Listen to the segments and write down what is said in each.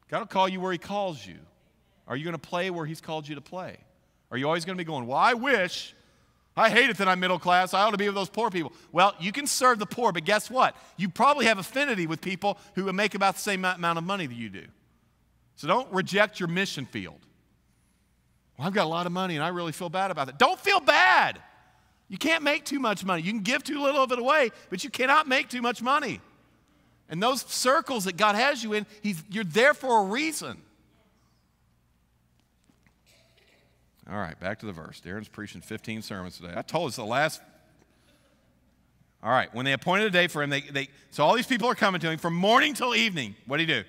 God will call you where he calls you. Are you going to play where he's called you to play? Are you always going to be going, well, I hate it that I'm middle class. I ought to be with those poor people. Well, you can serve the poor, but guess what? You probably have affinity with people who make about the same amount of money that you do. So don't reject your mission field. Well, I've got a lot of money and I really feel bad about that. Don't feel bad. You can't make too much money. You can give too little of it away, but you cannot make too much money. And those circles that God has you in, you're there for a reason. All right, back to the verse. Darren's preaching 15 sermons today. I told us the last. All right, when they appointed a day for him, so all these people are coming to him from morning till evening. What did he do?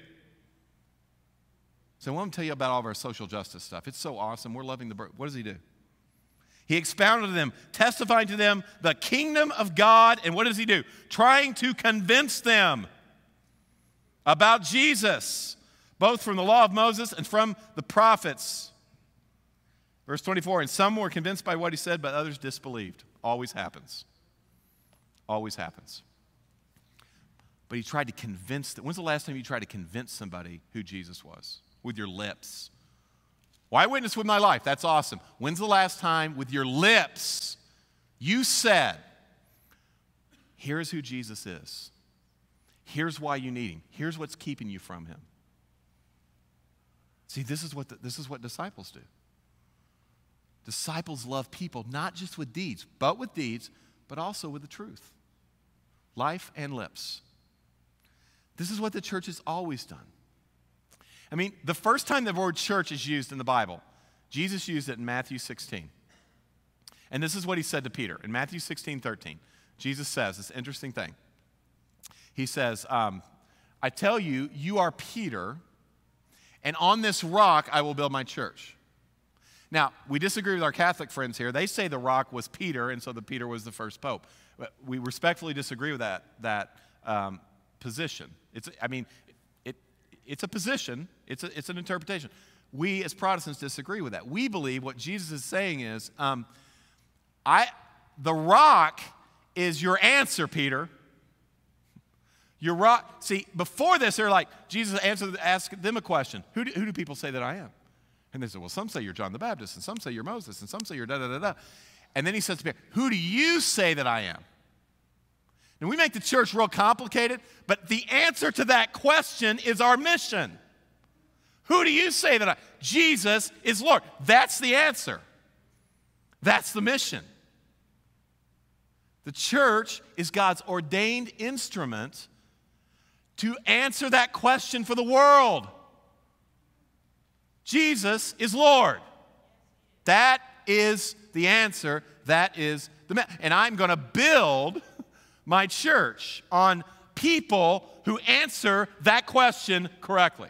So I want to tell you about all of our social justice stuff. It's so awesome. We're loving the birth. What does he do? He expounded to them, testifying to them the kingdom of God. And what does he do? Trying to convince them about Jesus, both from the law of Moses and from the prophets. Verse 24, and some were convinced by what he said, but others disbelieved. Always happens. Always happens. But he tried to convince them. When's the last time you tried to convince somebody who Jesus was? With your lips. Well, I witnessed with my life. That's awesome. When's the last time with your lips you said, here's who Jesus is. Here's why you need him. Here's what's keeping you from him. See, this is what disciples do. Disciples love people, not just with deeds, but also with the truth. Life and lips. This is what the church has always done. I mean, the first time the word church is used in the Bible, Jesus used it in Matthew 16. And this is what he said to Peter. In Matthew 16:13, Jesus says this interesting thing. He says, I tell you, you are Peter, and on this rock I will build my church. Now, we disagree with our Catholic friends here. They say the rock was Peter, and so the Peter was the first pope. We respectfully disagree with that position. It's a position. It's an interpretation. We as Protestants disagree with that. We believe what Jesus is saying is, the rock is your answer, Peter. Your rock. See, before this, they're like, Jesus asked them a question. Who do people say that I am? And they said, well, some say you're John the Baptist, and some say you're Moses, and some say you're da-da-da-da. And then he says to Peter, who do you say that I am? And we make the church real complicated, but the answer to that question is our mission. Who do you say that I am? Jesus is Lord. That's the answer. That's the mission. The church is God's ordained instrument to answer that question for the world. Jesus is Lord. That is the answer. That is and I'm going to build my church on people who answer that question correctly.